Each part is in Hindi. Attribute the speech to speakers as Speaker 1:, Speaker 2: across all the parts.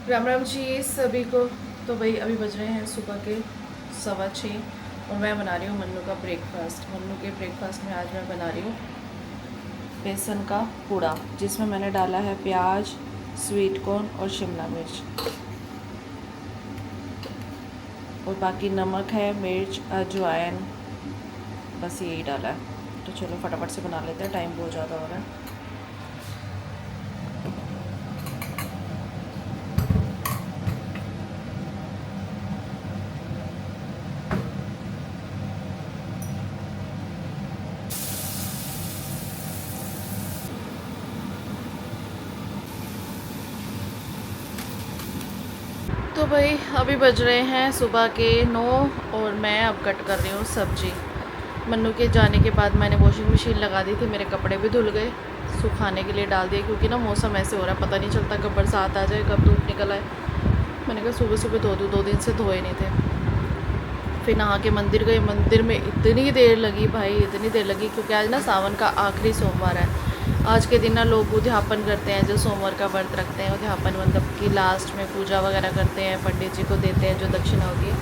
Speaker 1: राम राम जी सभी को। तो भाई अभी बज रहे हैं सुबह के 6:15 और मैं बना रही हूँ मन्नू का ब्रेकफास्ट। मन्नू के ब्रेकफास्ट में आज मैं बना रही हूँ बेसन का पूड़ा, जिसमें मैंने डाला है प्याज, स्वीट कॉर्न और शिमला मिर्च, और बाकी नमक है, मिर्च, अजवाइन, बस यही डाला है। तो चलो फटाफट से बना लेते हैं, टाइम बहुत ज़्यादा हो रहा है। तो भाई अभी बज रहे हैं सुबह के 9 और मैं अब कट कर रही हूँ सब्जी। मन्नू के जाने के बाद मैंने वॉशिंग मशीन लगा दी थी, मेरे कपड़े भी धुल गए, सुखाने के लिए डाल दिए, क्योंकि ना मौसम ऐसे हो रहा है, पता नहीं चलता कब बरसात आ जाए कब धूप निकल आए। मैंने कहा सुबह सुबह धो दूँ, 2 दिन से धोए नहीं थे। फिर नहा के मंदिर गए, मंदिर में इतनी देर लगी भाई, इतनी देर लगी, क्योंकि आज ना सावन का आखिरी सोमवार है। आज के दिन ना लोग उद्यापन करते हैं, जो सोमवार का व्रत रखते हैं, उद्यापन मतलब कि लास्ट में पूजा वगैरह करते हैं, पंडित जी को देते हैं जो दक्षिणा होती है।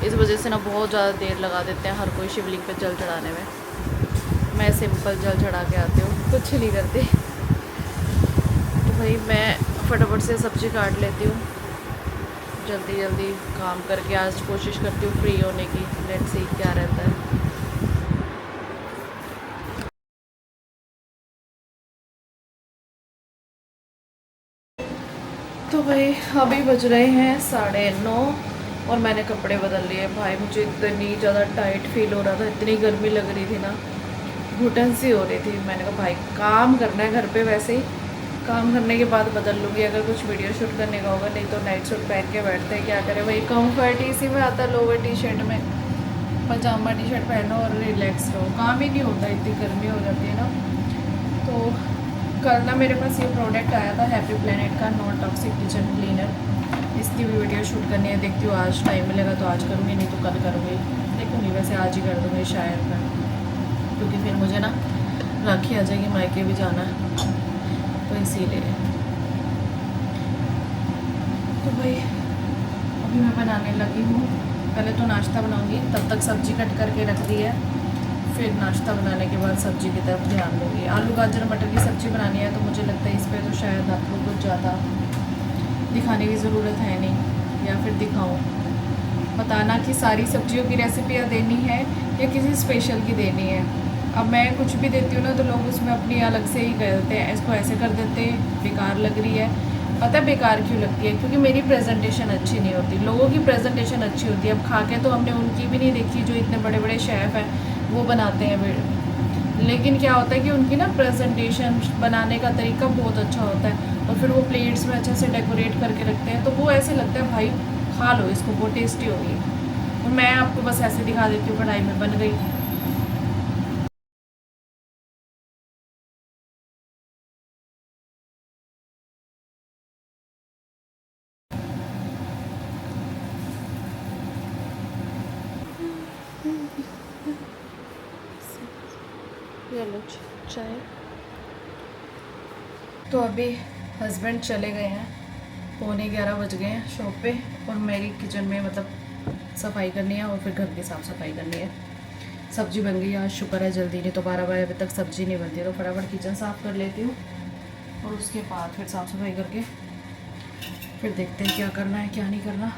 Speaker 1: इस वजह से ना बहुत ज़्यादा देर लगा देते हैं हर कोई शिवलिंग पे जल चढ़ाने में। मैं सिंपल जल चढ़ा के आती हूँ, कुछ नहीं करती। तो भाई मैं फटाफट से सब्ज़ी काट लेती हूँ, जल्दी जल्दी काम करके आज कोशिश करती हूँ फ्री होने की। लेट्स सी क्या रहता है। तो भाई अभी बज रहे हैं 9:30 और मैंने कपड़े बदल लिए। भाई मुझे इतनी ज़्यादा टाइट फील हो रहा था, इतनी गर्मी लग रही थी ना, घुटन सी हो रही थी। मैंने कहा भाई काम करना है घर पे, वैसे ही काम करने के बाद बदल लूँगी अगर कुछ वीडियो शूट करने का होगा, नहीं तो नाइट सूट पहन के बैठते हैं। क्या करें भाई, कम्फर्ट इसी में आता है, लोअर टी शर्ट में पजामा टी शर्ट पहनो और रिलैक्स रहो, काम ही नहीं होता, इतनी गर्मी हो जाती है ना। तो कल ना मेरे पास ये प्रोडक्ट आया था हैप्पी प्लेनेट का नॉन टॉक्सिक किचन क्लीनर। इसकी भी वीडियो शूट करनी है, देखती हूँ आज टाइम मिलेगा तो आज करूँगी, नहीं तो कल करूँगी, देखूँगी। वैसे आज ही कर दूँगी शायद मैं, क्योंकि फिर मुझे ना राखी आ जाएगी, मायके भी जाना है, तो इसीलिए। तो भाई अभी मैं बनाने लगी हूँ, पहले तो नाश्ता बनाऊँगी, तब तक सब्ज़ी कट करके रख दी है, फिर नाश्ता बनाने के बाद सब्ज़ी की तरफ ध्यान दूँगी। आलू गाजर मटर की सब्ज़ी बनानी है, तो मुझे लगता है इस पर तो शायद आपको कुछ ज़्यादा दिखाने की ज़रूरत है नहीं, या फिर दिखाऊँ, बताना कि सारी सब्जियों की रेसिपियाँ देनी है या किसी स्पेशल की देनी है। अब मैं कुछ भी देती हूँ ना, तो लोग उसमें अपनी अलग से ही कर देते हैं, इसको ऐसे कर देते हैं, बेकार लग रही है। पता है बेकार क्यों लगती है? क्योंकि मेरी प्रेजेंटेशन अच्छी नहीं होती, लोगों की प्रेजेंटेशन अच्छी होती है। अब खा के तो हमने उनकी भी नहीं देखी, जो इतने बड़े बड़े शेफ़ हैं वो बनाते हैं, लेकिन क्या होता है कि उनकी ना प्रेजेंटेशन बनाने का तरीका बहुत अच्छा होता है, और फिर वो प्लेट्स में अच्छे से डेकोरेट करके रखते हैं, तो वो ऐसे लगता है भाई खा लो इसको, बहुत टेस्टी होगी। और मैं आपको बस ऐसे दिखा देती हूँ कढ़ाई में बन गई। ये लो चाय। तो अभी हस्बैंड चले गए हैं, 11:15 बज गए हैं शॉप पे, और मेरी किचन में मतलब सफाई करनी है और फिर घर की साफ़ सफाई करनी है। सब्ज़ी बन गई आज, शुक्र है जल्दी, नहीं तो 12 बजे तक सब्ज़ी नहीं बनती, तो फटाफट किचन साफ़ कर लेती हूँ, और उसके बाद फिर साफ़ सफाई करके फिर देखते हैं क्या करना है क्या नहीं करना।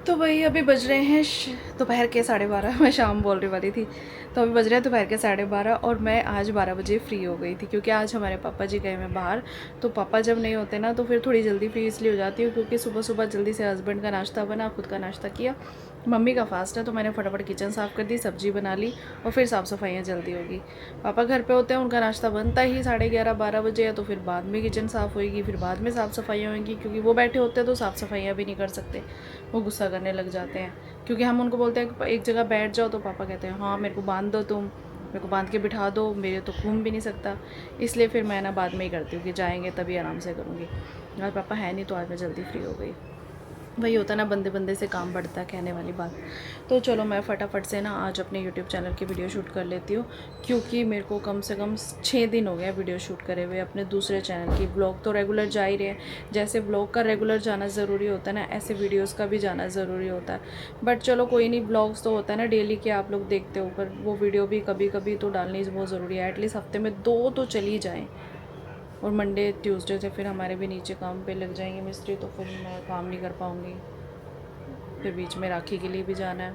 Speaker 1: तो भाई अभी बज रहे हैं दोपहर के 12:30, मैं शाम बोलने वाली थी। तो अभी बज रहे हैं दोपहर के 12:30 और मैं आज 12 बजे फ्री हो गई थी, क्योंकि आज हमारे पापा जी गए हैं बाहर। तो पापा जब नहीं होते ना, तो फिर थोड़ी जल्दी फ्री इसलिए हो जाती हूँ, क्योंकि सुबह सुबह जल्दी से हस्बैंड का नाश्ता बना, खुद का नाश्ता किया, मम्मी का फास्ट है, तो मैंने फटाफट किचन साफ़ कर दी, सब्ज़ी बना ली, और फिर साफ़ सफाइयाँ जल्दी होगी। पापा घर पे होते हैं, उनका नाश्ता बनता ही 11:30-12 बजे है, तो फिर बाद में किचन साफ़ होएगी, फिर बाद में साफ़ सफाइयाँ होंगी, क्योंकि वो बैठे होते हैं तो साफ़ सफाइयाँ भी नहीं कर सकते, वो गुस्सा करने लग जाते हैं। क्योंकि हम उनको बोलते हैं कि एक जगह बैठ जाओ, तो पापा कहते हैं हाँ मेरे को बांध दो तुम, मेरे को बांध के बिठा दो, मेरे तो घूम भी नहीं सकता। इसलिए फिर मैं ना बाद में ही करती हूँ कि जाएंगे तभी आराम से करूँगी। और पापा है नहीं तो आज मैं जल्दी फ्री हो गई। वही होता है ना, बंदे बंदे से काम बढ़ता है, कहने वाली बात। तो चलो मैं फटाफट से ना आज अपने यूट्यूब चैनल की वीडियो शूट कर लेती हूँ, क्योंकि मेरे को कम से कम 6 दिन हो गए वीडियो शूट करे हुए अपने दूसरे चैनल की। ब्लॉग तो रेगुलर जा ही रहे हैं, जैसे ब्लॉग का रेगुलर जाना ज़रूरी होता है ना, ऐसे वीडियोज़ का भी जाना ज़रूरी होता है। बट चलो कोई नहीं, ब्लॉग्स तो होता है ना डेली के, आप लोग देखते हो, पर वो वीडियो भी कभी कभी तो डालनी बहुत ज़रूरी है। एटलीस्ट हफ्ते में 2 तो चली जाएँ। और मंडे ट्यूसडे से फिर हमारे भी नीचे काम पे लग जाएंगे मिस्त्री, तो फिर मैं काम नहीं कर पाऊँगी। फिर बीच में राखी के लिए भी जाना है।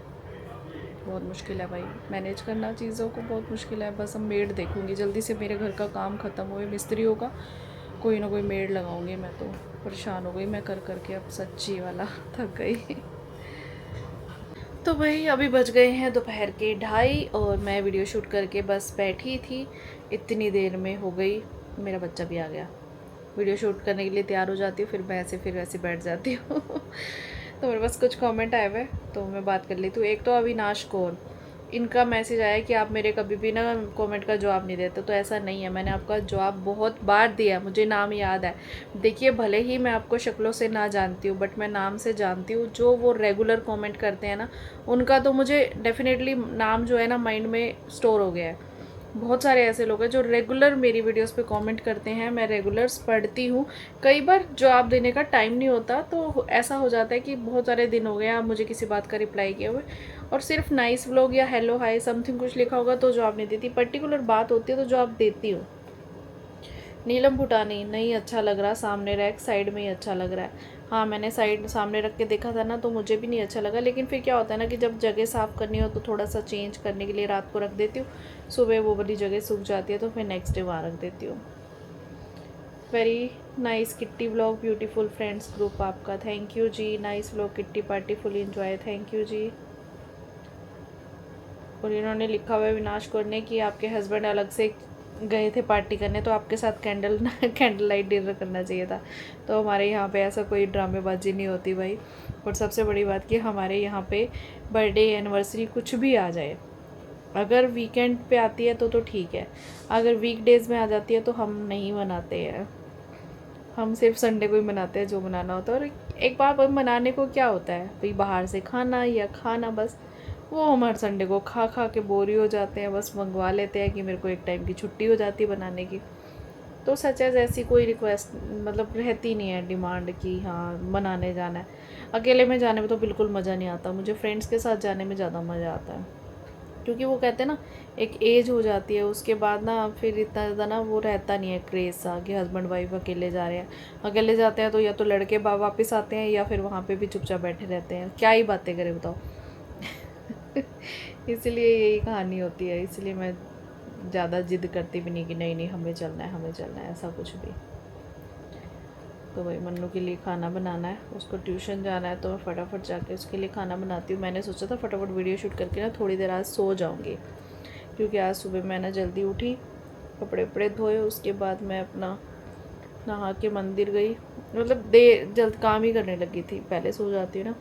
Speaker 1: बहुत मुश्किल है भाई, मैनेज करना चीज़ों को बहुत मुश्किल है। बस अब मेड देखूँगी, जल्दी से मेरे घर का काम ख़त्म हुए, मिस्त्रियों का कोई ना कोई मेड लगाऊंगी। मैं तो परेशान हो गई मैं कर करके, अब सच्ची वाला थक गई। तो भाई अभी बज गए हैं दोपहर के 2:30 और मैं वीडियो शूट करके बस बैठी थी। इतनी देर में हो गई, मेरा बच्चा भी आ गया। वीडियो शूट करने के लिए तैयार हो जाती हूँ, फिर वैसे बैठ जाती हूँ। तो मेरे पास कुछ कमेंट आए हुए तो मैं बात कर लेती हूँ। एक तो अविनाश कौर, इनका मैसेज आया कि आप मेरे कभी भी ना कमेंट का जवाब नहीं देते। तो ऐसा नहीं है, मैंने आपका जवाब बहुत बार दिया, मुझे नाम याद है। देखिए भले ही मैं आपको शक्लों से ना जानती हूँ, बट मैं नाम से जानती हूँ। जो वो रेगुलर कमेंट करते हैं ना, उनका तो मुझे डेफिनेटली नाम जो है ना माइंड में स्टोर हो गया है। बहुत सारे ऐसे लोग हैं जो रेगुलर मेरी वीडियोस पे कमेंट करते हैं, मैं रेगुलर्स पढ़ती हूँ। कई बार जवाब देने का टाइम नहीं होता, तो ऐसा हो जाता है कि बहुत सारे दिन हो गए आप मुझे किसी बात का रिप्लाई किए हुए, और सिर्फ नाइस व्लॉग या हेलो हाय समथिंग कुछ लिखा होगा तो जवाब नहीं देती। पर्टिकुलर बात होती है तो जवाब देती हूँ। नीलम भूटानी, नहीं अच्छा लग रहा, सामने रैक साइड में ही अच्छा लग रहा है। हाँ मैंने साइड सामने रख के देखा था ना, तो मुझे भी नहीं अच्छा लगा। लेकिन फिर क्या होता है ना कि जब जगह साफ़ करनी हो तो थोड़ा सा चेंज करने के लिए रात को रख देती हूँ, सुबह वो वाली जगह सूख जाती है तो फिर नेक्स्ट डे वहाँ रख देती हूँ। Very nice kitty vlog, beautiful friends group आपका, थैंक यू जी। Nice vlog kitty party, full enjoy, thank you जी। और इन्होंने लिखा हुआ है विनाश कौर ने कि आपके हस्बैंड अलग से गए थे पार्टी करने, तो आपके साथ कैंडल लाइट डिनर करना चाहिए था। तो हमारे यहाँ पे ऐसा कोई ड्रामेबाजी नहीं होती भाई। और सबसे बड़ी बात कि हमारे यहाँ पे बर्थडे एनिवर्सरी कुछ भी आ जाए, अगर वीकेंड पे आती है तो ठीक है, अगर वीकडेज़ में आ जाती है तो हम नहीं मनाते हैं। हम सिर्फ संडे को ही मनाते हैं जो मनाना होता है। और एक बार मनाने को क्या होता है भाई, बाहर से खाना या खाना, बस वो हमारे संडे को खा खा के बोरी हो जाते हैं। बस मंगवा लेते हैं कि मेरे को एक टाइम की छुट्टी हो जाती है बनाने की। तो सच है ऐसी कोई रिक्वेस्ट मतलब रहती नहीं है डिमांड कि हाँ मनाने जाना है। अकेले में जाने में तो बिल्कुल मज़ा नहीं आता मुझे, फ्रेंड्स के साथ जाने में ज़्यादा मज़ा आता है। क्योंकि वो कहते हैं ना एक एज हो जाती है, उसके बाद ना फिर इतना ज़्यादा ना वो रहता नहीं है क्रेज़ सा कि हस्बैंड वाइफ अकेले जा रहे हैं। अकेले जाते हैं तो या तो लड़के वापस आते हैं या फिर वहाँ पे भी चुपचाप बैठे रहते हैं, क्या ही बातें करें बताओ। इसलिए यही कहानी होती है, इसलिए मैं ज़्यादा जिद करती भी नहीं कि नहीं हमें चलना है ऐसा कुछ भी। तो भाई मन्नू के लिए खाना बनाना है, उसको ट्यूशन जाना है, तो मैं फटाफट जाके उसके लिए खाना बनाती हूँ। मैंने सोचा था फटाफट वीडियो शूट करके ना थोड़ी देर आज सो जाऊँगी, क्योंकि आज सुबह मैं ना जल्दी उठी, कपड़े वपड़े धोए, उसके बाद मैं अपना नहा के मंदिर गई। मतलब जल्द काम ही करने लगी थी, पहले सो जाती हूँ ना।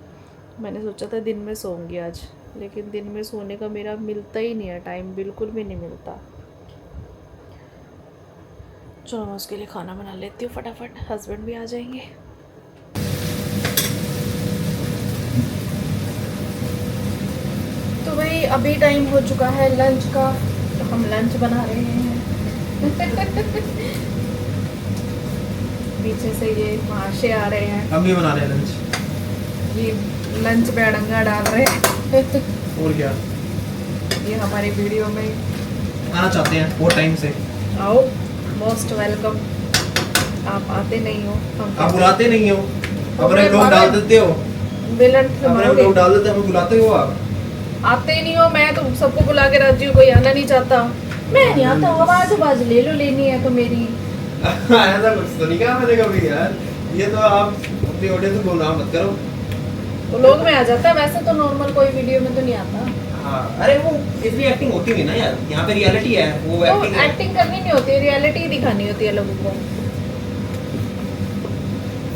Speaker 1: मैंने सोचा था दिन में सोऊंगी आज, लेकिन दिन में सोने का मेरा मिलता ही नहीं है टाइम, बिल्कुल भी नहीं मिलता। चलो मैं उसके लिए खाना बना लेती हूँ फटाफट, हस्बैंड भी आ जाएंगे। तो भाई अभी टाइम हो चुका है लंच का, तो हम लंच बना रहे हैं। पीछे से ये महाशय आ रहे हैं,
Speaker 2: हम भी बना रहे हैं लंच।
Speaker 1: ये लंच पे अड़ंगा डाल रहे हैं।
Speaker 2: और क्या,
Speaker 1: ये हमारी वीडियो में
Speaker 2: आना चाहते हैं बहुत टाइम से।
Speaker 1: आओ, मोस्ट वेलकम। आप आते नहीं हो,
Speaker 2: आप बुलाते नहीं हो, अपने लोग डाल देते हो, अपने लोग डाल देते हो, बुलाते हो आप
Speaker 1: आते ही नहीं हो। मैं तो सबको बुला के राजी हूँ, कोई आना नहीं चाहता। मैं नहीं आता, आवाज ले लो, लेनी है तो मेरी।
Speaker 2: ऐसा कुछ तो नहीं कहा मैंने कभी यार, ये तो आप अपनी ऑडियंस को बोलना मत करो।
Speaker 1: तो लोग में आ जाता है, वैसे तो नॉर्मल कोई वीडियो में तो नहीं आता।
Speaker 2: हाँ, अरे वो इसलिए एक्टिंग होती नहीं ना यार, यहाँ पे रियलिटी है, वो
Speaker 1: तो एक्टिंग करनी नहीं होती, रियलिटी दिखानी होती है लोगों को।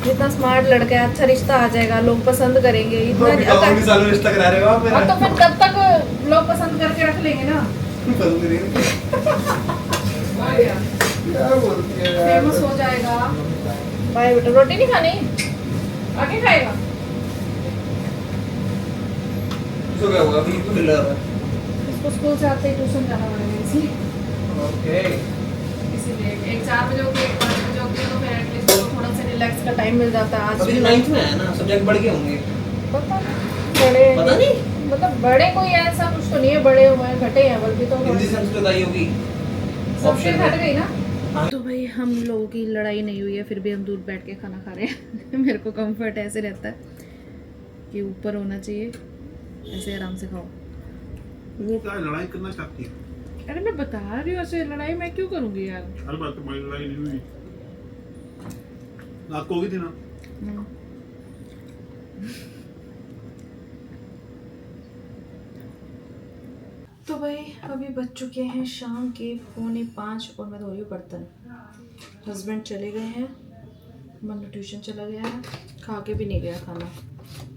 Speaker 1: जितना स्मार्ट लड़का है, अच्छा रिश्ता आ जाएगा, लोग पसंद करेंगे। इतना
Speaker 2: सालों रिश्ता करा रहे हो आप मेरा।
Speaker 1: तो फिर कब तक लोग पसंद करके रख लेंगे ना।
Speaker 2: पसंद नहीं क्या बोलती है यार
Speaker 1: फेमस हो जाएगा। बाय बेटा, रोटी नहीं खानी, आगे खाएगा।
Speaker 2: तो क्या हुआ अभी तो हिला रहा है
Speaker 1: इसको स्कूल से आते ही ट्यूशन जाना पड़ेगा इसलिए।
Speaker 2: ओके
Speaker 1: इसीलिए एक 4 बजे होती है, 5 बजे होती है, तो फिर एटलीस्ट उसको थोड़ा सा रिलैक्स का टाइम मिल जाता है। आज
Speaker 2: अभी तो 9th में है ना, सब्जेक्ट बढ़ गए होंगे
Speaker 1: पता नहीं बड़े,
Speaker 2: पता नहीं
Speaker 1: मतलब बड़े कोई ऐसा कुछ तो नहीं है, बड़े हुए हैं, घटे हैं बल्कि तो
Speaker 2: हिंदी संस्कृत आई होगी
Speaker 1: सबसे
Speaker 2: ऑप्शन
Speaker 1: घट
Speaker 2: में
Speaker 1: गई ना। तो भाई हम लोगों की लड़ाई नहीं हुई है, फिर भी हम दूर बैठ के खाना खा रहे हैं। मेरे को कंफर्ट ऐसे रहता है कि ऊपर होना चाहिए, ऐसे आराम से खाओ।
Speaker 3: वो क्या लड़ाई करना चाहती है?
Speaker 1: अरे मैं बता रही हूँ, ऐसे लड़ाई मैं क्यों करूँगी यार।
Speaker 3: हर बात तो हमारी लड़ाई नहीं हुई। रात को होगी थी ना?
Speaker 1: तो भाई अभी बज चुके हैं शाम के 4:45 और मैं धो रही हूँ बर्तन। हस्बैंड चले गए हैं, मन्नू ट्यूशन चला गया है, खा के भी नहीं गया खाना।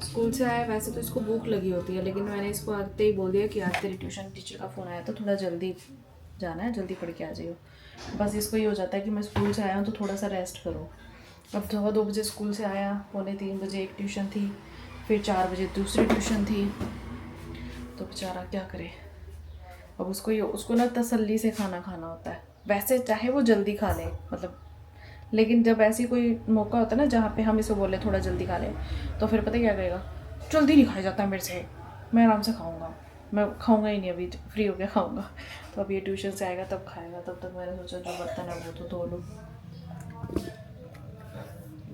Speaker 1: स्कूल से आया, वैसे तो इसको भूख लगी होती है, लेकिन मैंने इसको आते ही बोल दिया कि आज तेरी ट्यूशन टीचर का फ़ोन आया तो थोड़ा जल्दी जाना है, जल्दी पढ़ के आ जाइयो। बस इसको ये हो जाता है कि मैं स्कूल से आया हूँ तो थोड़ा सा रेस्ट करो। अब 2 बजे स्कूल से आया, 2:45 बजे एक ट्यूशन थी, फिर 4 बजे दूसरी ट्यूशन थी, तो बेचारा क्या करे। अब उसको ना तसल्ली से खाना खाना होता है। वैसे चाहे वो जल्दी खा ले, मतलब, लेकिन जब ऐसी कोई मौका होता है ना जहाँ पे हम इसको बोले थोड़ा जल्दी खा ले, तो फिर पता क्या कहेगा, जल्दी नहीं खाया जाता मेरे से, मैं आराम से खाऊंगा, मैं खाऊंगा ही नहीं, अभी फ्री होकर खाऊंगा। तो अब ये ट्यूशन से आएगा तब खाएगा, तब तक मैंने सोचा जो बर्तन है वो तो धो लूँ।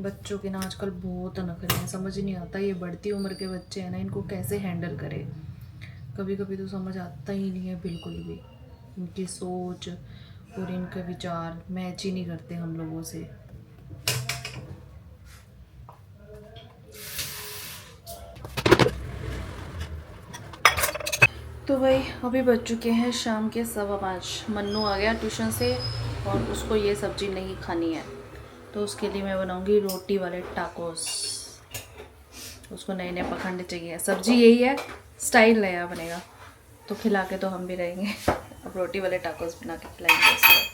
Speaker 1: बच्चों के ना आजकल बहुत नखरे हैं, समझ नहीं आता, ये बढ़ती उम्र के बच्चे हैं ना, इनको कैसे हैंडल करें। कभी कभी तो समझ आता ही नहीं है बिल्कुल भी, इनकी सोच और इनके विचार मैच ही नहीं करते हम लोगों से। तो भाई अभी बज चुके हैं शाम के 5:15। मन्नू आ गया ट्यूशन से और उसको ये सब्ज़ी नहीं खानी है, तो उसके लिए मैं बनाऊंगी रोटी वाले टाकोस। उसको नए नए पखंड चाहिए, सब्ज़ी यही है, स्टाइल नया बनेगा, तो खिला के तो हम भी रहेंगे। अब रोटी वाले टाकोस बना के खिलाएंगे उसको।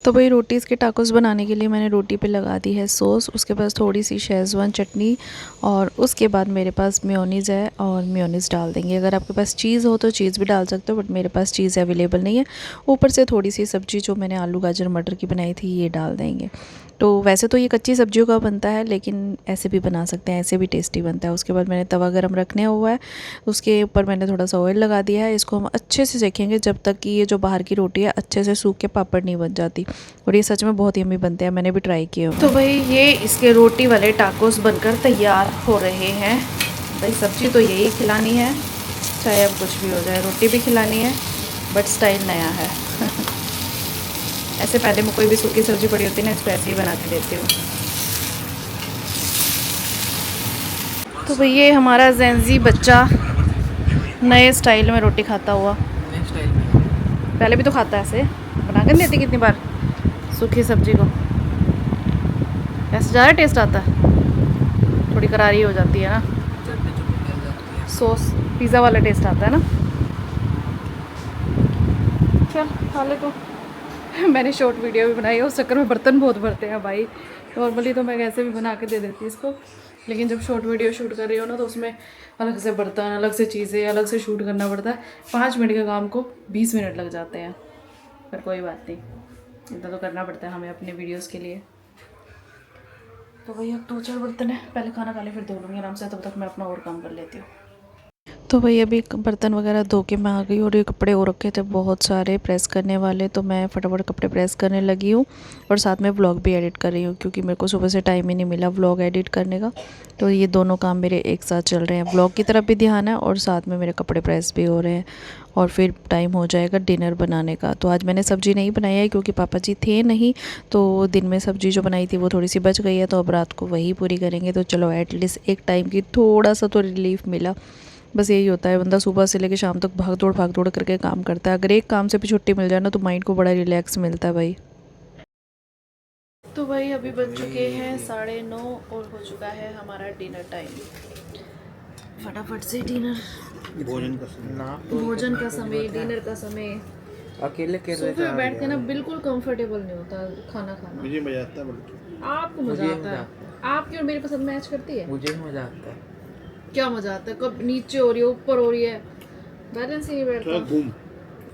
Speaker 1: तो भाई रोटीज़ के टाकोस बनाने के लिए मैंने रोटी पे लगा दी है सॉस, उसके पास थोड़ी सी शेज़वान चटनी, और उसके बाद मेरे पास मेयोनीज़ है और मेयोनीज़ डाल देंगे। अगर आपके पास चीज़ हो तो चीज़ भी डाल सकते हो, बट मेरे पास चीज़ अवेलेबल नहीं है। ऊपर से थोड़ी सी सब्ज़ी जो मैंने आलू गाजर मटर की बनाई थी ये डाल देंगे। तो वैसे तो ये कच्ची सब्जियों का बनता है, लेकिन ऐसे भी बना सकते हैं, ऐसे भी टेस्टी बनता है। उसके बाद मैंने तवा गरम रखने हुआ है, उसके ऊपर मैंने थोड़ा सा ऑयल लगा दिया है। इसको हम अच्छे से सेकेंगे जब तक कि ये जो बाहर की रोटी है अच्छे से सूख के पापड़ नहीं बन जाती, और ये सच में बहुत यम्मी बनते हैं, मैंने भी ट्राई किए। तो भाई ये इसके रोटी वाले टाकोस बनकर तैयार हो रहे हैं। भाई सब्जी तो यही खिलानी है, चाहे अब कुछ भी हो जाए, रोटी भी खिलानी है, बट स्टाइल नया है। ऐसे पहले में कोई भी सूखी सब्जी पड़ी होती है ना, इसको ऐसे ही बना के देती हूँ। तो भाई ये हमारा जेंजी बच्चा नए स्टाइल में रोटी खाता हुआ, पहले भी तो खाता है, ऐसे बना कर देती कितनी बार सूखी सब्जी को, ऐसे ज़्यादा टेस्ट आता है, थोड़ी करारी हो जाती है ना, सॉस पिज़्ज़ा वाला टेस्ट आता है ना। चल खा ले तो। मैंने शॉर्ट वीडियो भी बनाई है, उस चक्कर में बर्तन बहुत भरते हैं भाई। नॉर्मली तो मैं कैसे भी बना के दे देती इसको, लेकिन जब शॉर्ट वीडियो शूट कर रही हो ना तो उसमें अलग से बर्तन, अलग से चीज़ें, अलग से शूट करना पड़ता है। 5 मिनट के काम को 20 मिनट लग जाते हैं, पर कोई बात नहीं, इतना तो करना पड़ता है हमें अपने वीडियोस के लिए। तो भाई अब 2-4 बर्तन है, पहले खाना खा ले फिर धो लूँगी आराम से, तब तक मैं अपना और काम कर लेती हूँ। तो भाई अभी बर्तन वगैरह धो के मैं आ गई, और ये कपड़े और रखे थे बहुत सारे प्रेस करने वाले, तो मैं फटाफट कपड़े प्रेस करने लगी हूँ और साथ में व्लॉग भी एडिट कर रही हूँ, क्योंकि मेरे को सुबह से टाइम ही नहीं मिला व्लॉग एडिट करने का। तो ये दोनों काम मेरे एक साथ चल रहे हैं, व्लॉग की तरफ भी ध्यान है और साथ में मेरे कपड़े प्रेस भी हो रहे हैं, और फिर टाइम हो जाएगा डिनर बनाने का। तो आज मैंने सब्ज़ी नहीं बनाई है क्योंकि पापा जी थे नहीं, तो दिन में सब्ज़ी जो बनाई थी वो थोड़ी सी बच गई है, तो अब रात को वही पूरी करेंगे। तो चलो एटलीस्ट एक टाइम की थोड़ा सा तो रिलीफ मिला। बस यही होता है, बंदा सुबह से लेकर शाम तक भाग दौड़ करके काम करता है, अगर एक काम से भी छुट्टी मिल जाए ना तो माइंड को बड़ा रिलैक्स मिलता है भाई। तो भाई अभी बज चुके हैं 9:30 और हो चुका है हमारा डिनर टाइम। फटाफट से डिनर,
Speaker 2: भोजन का समय
Speaker 4: ना
Speaker 1: भोजन का समय, डिनर का समय।
Speaker 4: अकेले
Speaker 1: सोफे पे बैठ के ना बिल्कुल कंफर्टेबल नहीं होता खाना खाना।
Speaker 3: मुझे मजा आता है बल्कि
Speaker 1: आपको मजा आता है, आपकी और मेरी पसंद मैच करती है।
Speaker 4: मुझे मजा आता है।
Speaker 1: क्या मजा आता है, कब नीचे हो रही है ऊपर हो रही है, बैलेंस ही नहीं बैठता।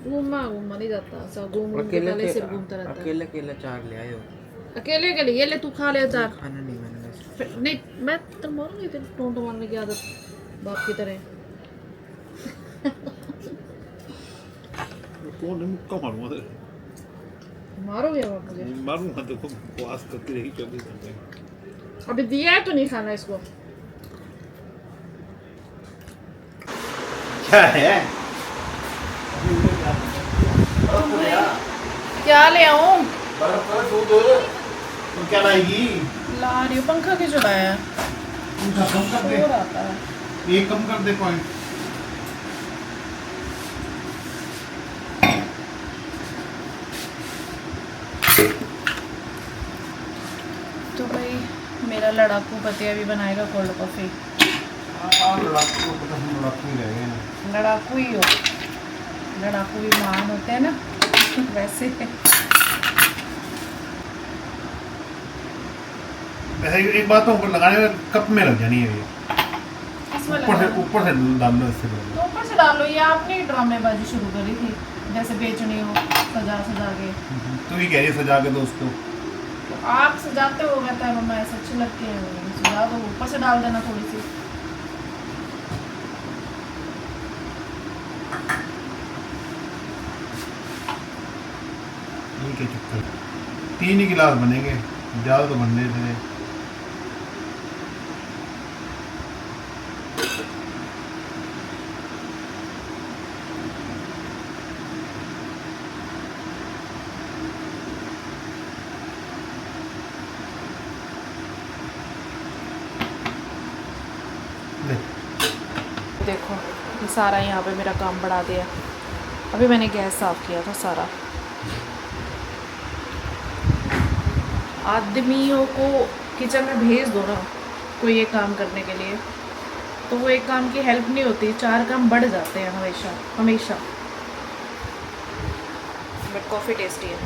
Speaker 1: घूमना नहीं जाता, सब घूम घूम के पहले सिर घूमता रहता है।
Speaker 4: अकेले अकेले चार ले आए हो।
Speaker 1: अकेले के लिए ये ले, तू खा ले अचार।
Speaker 4: खाना नहीं मैंने वैसे।
Speaker 1: नहीं, मैं तो मारूंगी तेरे टोंट मारने की आदत बाप की तरह।
Speaker 3: कौन है मुक्का मारूंगा तेरे
Speaker 1: मारोगे आप मुझे?
Speaker 3: मारूंगा तो बकवास करती रहेगी 24 घंटे।
Speaker 1: अभी दिया है तो नहीं खाना इसको।
Speaker 2: क्या है?
Speaker 1: क्या ले आऊं?
Speaker 2: तो क्या लाएगी?
Speaker 1: ला रही हूँ, पंखा क्यों चलाया है?
Speaker 3: उनका कम कर दे,
Speaker 1: शोर आता है।
Speaker 3: एक कम कर दे पॉइंट।
Speaker 1: तो भाई मेरा लड़ाकू पतिया भी बनाएगा कोल्ड कॉफी।
Speaker 3: लड़ाकू को पता हम लड़ाकू ही रह गए हैं।
Speaker 1: लड़ाकू ही हो, लड़ाकू भी महान होते हैं ना वैसे।
Speaker 3: वैसे एक बात तो ऊपर लगाने में कप में लग जानी है ये,
Speaker 1: इसमें
Speaker 3: ऊपर से
Speaker 1: लगा।
Speaker 3: ऊपर से डाल दो इससे पहले।
Speaker 1: तो ऊपर से डालो, ये आपने ही ड्रामेबाजी शुरू करी थी, जैसे बेचनी हो सजा सजा के।
Speaker 3: तू ही कह रही है सजा के दो उसको।
Speaker 1: तो आप सजाते हो, कहता है मम्मा ऐसे अच्छी लगती है, सजा दो, ऊपर से डाल देना थोड़ी सी।
Speaker 3: ये क्या चक्कर, 3 ही गिलास बनेंगे, ज़्यादा तो बनने थे।
Speaker 1: देखो ये सारा यहाँ पे मेरा काम बढ़ा दिया। अभी मैंने गैस साफ़ किया था सारा। आदमियों को किचन में भेज दो ना कोई एक काम करने के लिए, तो वो एक काम की हेल्प नहीं होती, 4 काम बढ़ जाते हैं हमेशा हमेशा। बट कॉफ़ी टेस्टी है।